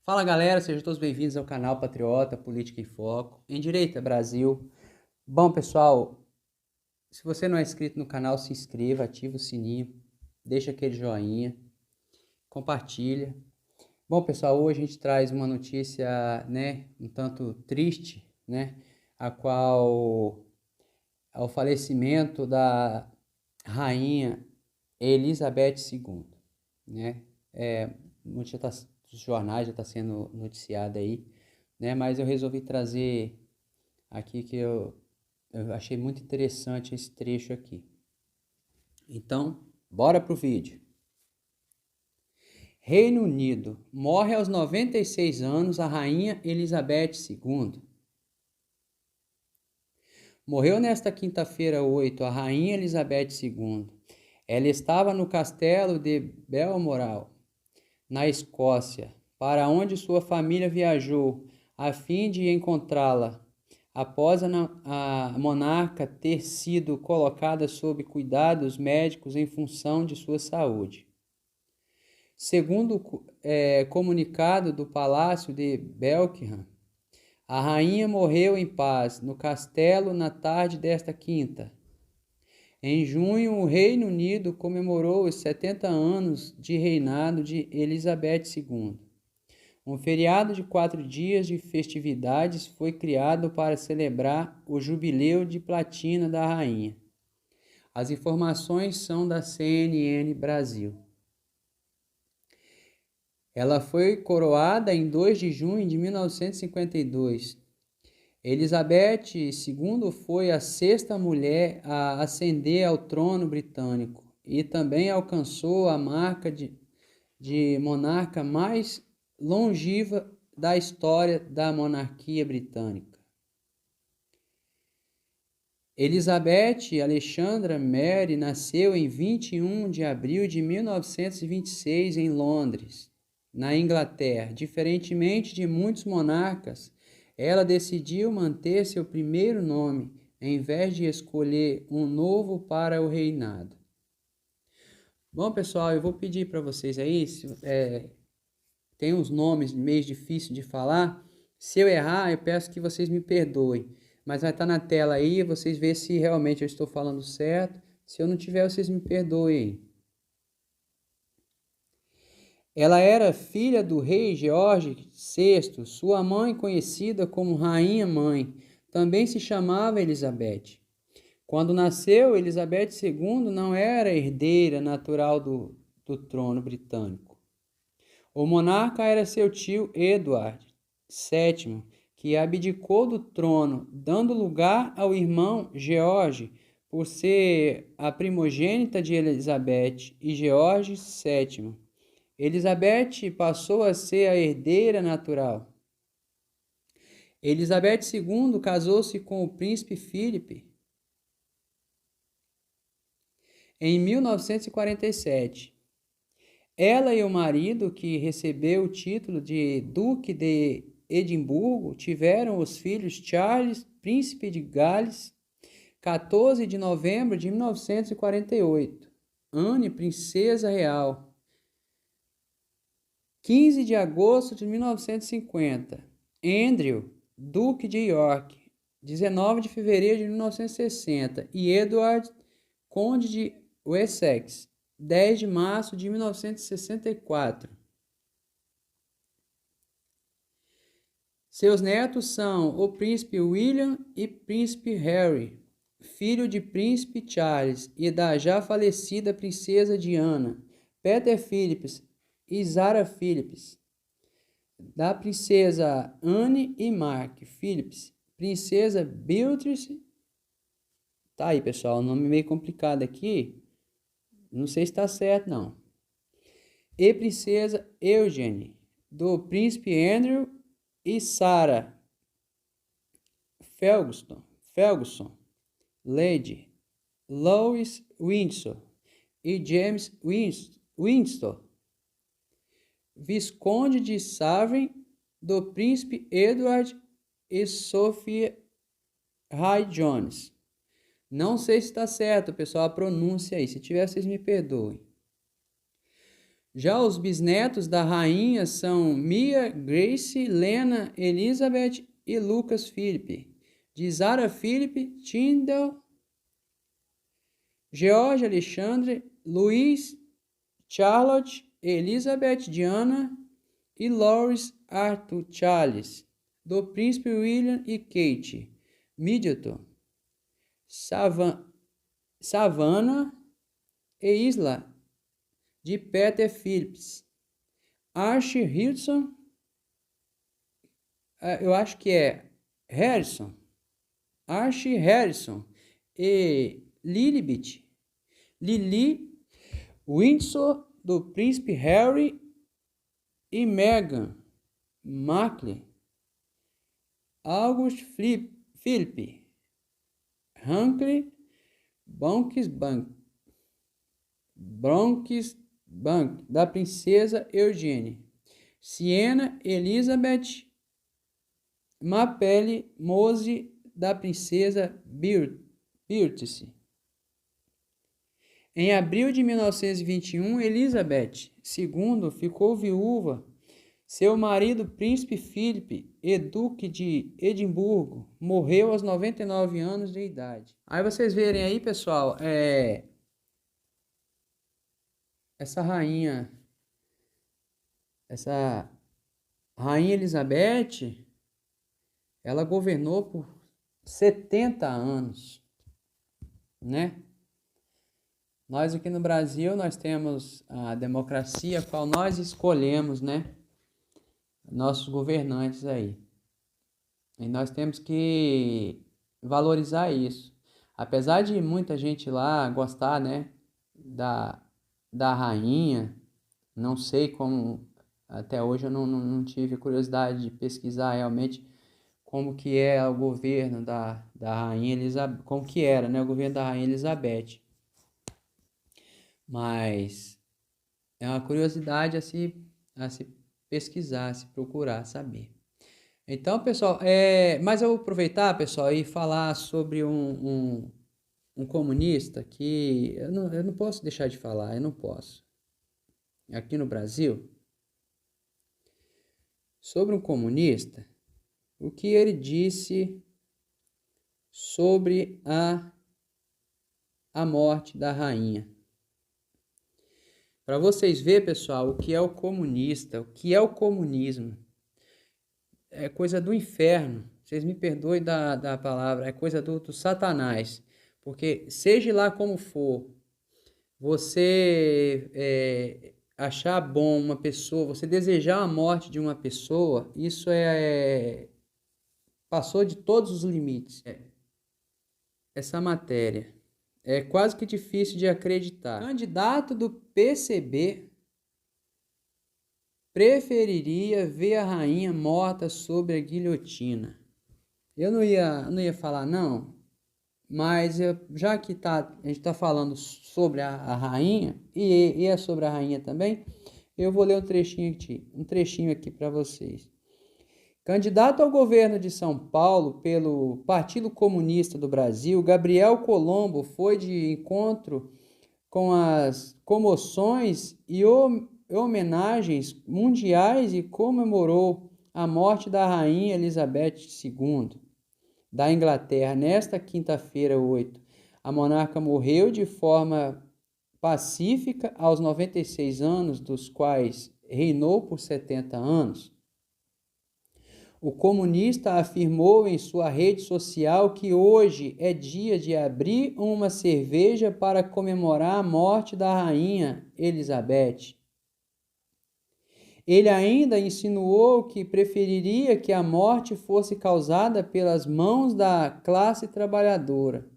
Fala galera, sejam todos bem-vindos ao canal Patriota Política em Foco, em Direita Brasil. Bom pessoal, se você não é inscrito no canal, se inscreva, ativa o sininho, deixa aquele joinha, compartilha. Bom pessoal, hoje a gente traz uma notícia, um tanto triste, a qual é o falecimento da rainha Elizabeth II, né? Notícia dos jornais já está sendo noticiada aí, né? Mas eu resolvi trazer aqui que eu achei muito interessante esse trecho aqui. Então, bora pro vídeo. Reino Unido. Morre aos 96 anos a rainha Elizabeth II. Morreu nesta quinta-feira 8 a rainha Elizabeth II. Ela estava no castelo de Balmoral, na Escócia, para onde sua família viajou a fim de encontrá-la, após a monarca ter sido colocada sob cuidados médicos em função de sua saúde. Segundo comunicado do Palácio de Buckingham, a rainha morreu em paz no castelo na tarde desta quinta. Em junho, o Reino Unido comemorou os 70 anos de reinado de Elizabeth II. Um feriado de 4 dias de festividades foi criado para celebrar o jubileu de platina da rainha. As informações são da CNN Brasil. Ela foi coroada em 2 de junho de 1952. Elizabeth II foi a sexta mulher a ascender ao trono britânico e também alcançou a marca de monarca mais longeva da história da monarquia britânica. Elizabeth Alexandra Mary nasceu em 21 de abril de 1926 em Londres, na Inglaterra. Diferentemente de muitos monarcas, ela decidiu manter seu primeiro nome, em vez de escolher um novo para o reinado. Bom, pessoal, eu vou pedir para vocês aí, tem uns nomes meio difíceis de falar. Se eu errar, eu peço que vocês me perdoem. Mas vai estar na tela aí, vocês veem se realmente eu estou falando certo. Se eu não tiver, vocês me perdoem. Ela era filha do rei George VI, sua mãe conhecida como Rainha Mãe, também se chamava Elizabeth. Quando nasceu, Elizabeth II não era herdeira natural do trono britânico. O monarca era seu tio Edward VII, que abdicou do trono, dando lugar ao irmão George, por ser a primogênita de Elizabeth e George VII. Elizabeth passou a ser a herdeira natural. Elizabeth II casou-se com o príncipe Philip em 1947. Ela e o marido, que recebeu o título de Duque de Edimburgo, tiveram os filhos Charles, príncipe de Gales, 14 de novembro de 1948, Anne, princesa real, 15 de agosto de 1950, Andrew, duque de York, 19 de fevereiro de 1960, e Edward, conde de Wessex, 10 de março de 1964. Seus netos são o príncipe William e príncipe Harry, filho de príncipe Charles e da já falecida princesa Diana, Peter Phillips e Zara Phillips, da princesa Anne e Mark Phillips, princesa Beatrice. Tá aí, pessoal, nome meio complicado aqui. Não sei se está certo, não. E princesa Eugenie, do príncipe Andrew e Sarah Ferguson, Lady Louis Windsor e James Windsor, Visconde de Savern, do príncipe Edward e Sophia Ray Jones. Não sei se está certo, pessoal, a pronúncia aí. Se tiver, vocês me perdoem. Já os bisnetos da rainha são Mia, Grace, Lena, Elizabeth e Lucas Philippe, de Zara Philippe, Tyndall, George Alexandre, Louis, Charlotte, Elizabeth Diana e Lawrence Arthur Charles, do príncipe William e Kate Middleton, Savannah e Isla, de Peter Phillips, Archie Hudson, eu acho que é Harrison, Archie Harrison e Lilibet, Lily Windsor, do príncipe Harry e Meghan Markle, August Philippe, Huntley Bronkesbank, da princesa Eugênia, Siena Elizabeth Mapelle Mose, da princesa Beatrice. Em abril de 1921, Elizabeth II ficou viúva. Seu marido, príncipe Philip e duque de Edimburgo, morreu aos 99 anos de idade. Aí vocês verem aí, pessoal, essa rainha Elizabeth, ela governou por 70 anos, né? Nós aqui no Brasil, nós temos a democracia, a qual nós escolhemos, né? Nossos governantes aí. E nós temos que valorizar isso. Apesar de muita gente lá gostar, né? Da rainha, não sei como, até hoje eu não tive curiosidade de pesquisar realmente como que é o governo da rainha Elizabeth, como que era, né? O governo da rainha Elizabeth. Mas é uma curiosidade a se pesquisar, a se procurar saber. Então, pessoal, mas eu vou aproveitar, pessoal, e falar sobre um comunista que eu não posso deixar de falar, eu não posso. Aqui no Brasil, sobre um comunista, o que ele disse sobre a morte da rainha. Para vocês verem, pessoal, o que é o comunista, o que é o comunismo. É coisa do inferno. Vocês me perdoem da palavra, é coisa do Satanás. Porque, seja lá como for, você achar bom uma pessoa, você desejar a morte de uma pessoa, isso passou de todos os limites. Essa matéria é quase que difícil de acreditar. O candidato do PCB preferiria ver a rainha morta sobre a guilhotina. Eu não ia falar não, mas já que a gente está falando sobre a rainha, e é sobre a rainha também, eu vou ler um trechinho aqui para vocês. Candidato ao governo de São Paulo pelo Partido Comunista do Brasil, Gabriel Colombo foi de encontro com as comoções e homenagens mundiais e comemorou a morte da rainha Elizabeth II da Inglaterra nesta quinta-feira, 8. A monarca morreu de forma pacífica aos 96 anos, dos quais reinou por 70 anos. O comunista afirmou em sua rede social que hoje é dia de abrir uma cerveja para comemorar a morte da rainha Elizabeth. Ele ainda insinuou que preferiria que a morte fosse causada pelas mãos da classe trabalhadora.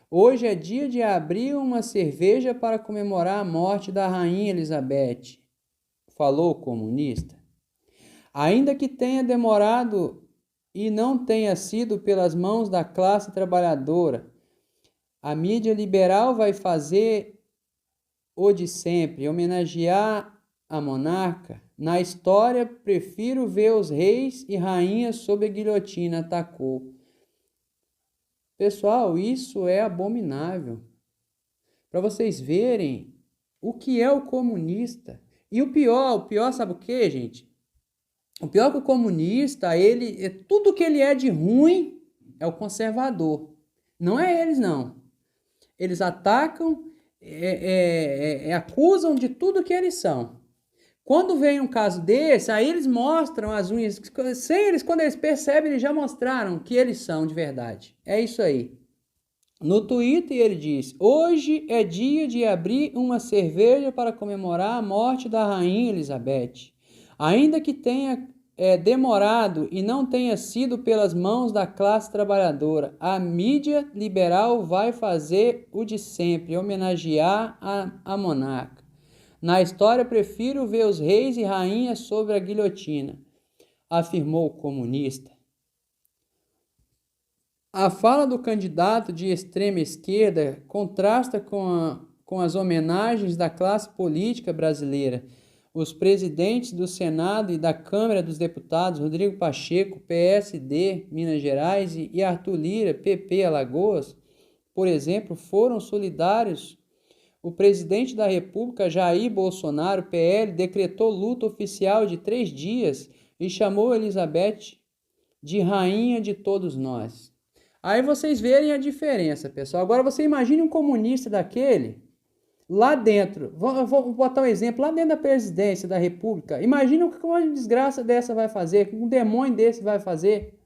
Hoje é dia de abrir uma cerveja para comemorar a morte da rainha Elizabeth, falou o comunista. Ainda que tenha demorado e não tenha sido pelas mãos da classe trabalhadora, a mídia liberal vai fazer o de sempre, homenagear a monarca. Na história, prefiro ver os reis e rainhas sob a guilhotina, atacou. Pessoal, isso é abominável. Para vocês verem o que é o comunista. E o pior, sabe o que, gente? O pior é que o comunista, tudo que ele é de ruim é o conservador. Não é eles, não. Eles atacam, acusam de tudo que eles são. Quando vem um caso desse, aí eles mostram as unhas. Quando eles percebem, eles já mostraram que eles são de verdade. É isso aí. No Twitter ele diz: hoje é dia de abrir uma cerveja para comemorar a morte da Rainha Elizabeth. Ainda que tenha demorado e não tenha sido pelas mãos da classe trabalhadora, a mídia liberal vai fazer o de sempre, homenagear a monarca. Na história, prefiro ver os reis e rainhas sobre a guilhotina, afirmou o comunista. A fala do candidato de extrema esquerda contrasta com as homenagens da classe política brasileira. Os presidentes do Senado e da Câmara dos Deputados, Rodrigo Pacheco, PSD, Minas Gerais, e Arthur Lira, PP, Alagoas, por exemplo, foram solidários. O presidente da República, Jair Bolsonaro, PL, decretou luto oficial de 3 dias e chamou Elizabeth de rainha de todos nós. Aí vocês verem a diferença, pessoal. Agora você imagine um comunista daquele lá dentro. Vou botar um exemplo, lá dentro da presidência da República. Imagina o que uma desgraça dessa vai fazer, o que um demônio desse vai fazer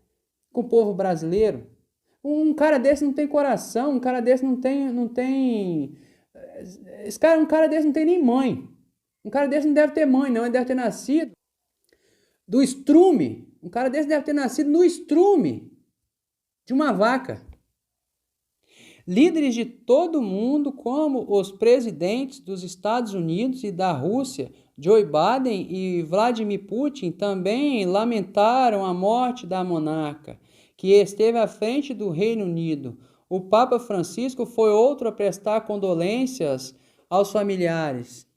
com o povo brasileiro. Um cara desse não tem coração, um cara desse não tem um cara desse não tem nem mãe. Um cara desse não deve ter mãe, não. Ele deve ter nascido do estrume. Um cara desse deve ter nascido no estrume de uma vaca. Líderes de todo mundo, como os presidentes dos Estados Unidos e da Rússia, Joe Biden e Vladimir Putin, também lamentaram a morte da monarca, que esteve à frente do Reino Unido. O Papa Francisco foi outro a prestar condolências aos familiares.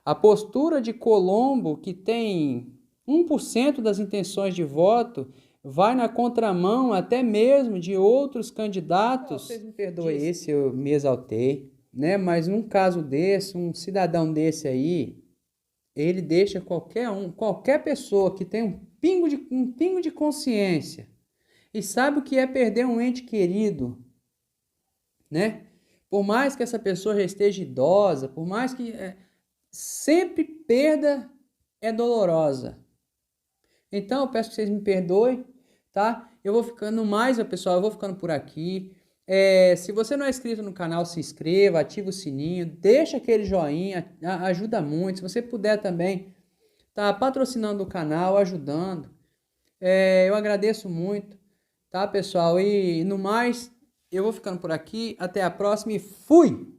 A postura de Colombo, que tem 1% das intenções de voto, vai na contramão até mesmo de outros candidatos. Vocês me perdoem esse, eu me exaltei, né? Mas num caso desse, um cidadão desse aí, ele deixa qualquer pessoa que tem um pingo de consciência e sabe o que é perder um ente querido, né? Por mais que essa pessoa já esteja idosa, por mais que sempre perda é dolorosa. Então eu peço que vocês me perdoem, tá? Eu vou ficando pessoal, eu vou ficando por aqui. Se você não é inscrito no canal, se inscreva, ativa o sininho, deixa aquele joinha, ajuda muito. Se você puder também, tá patrocinando o canal, ajudando. Eu agradeço muito, tá, pessoal? E no mais, eu vou ficando por aqui. Até a próxima e fui!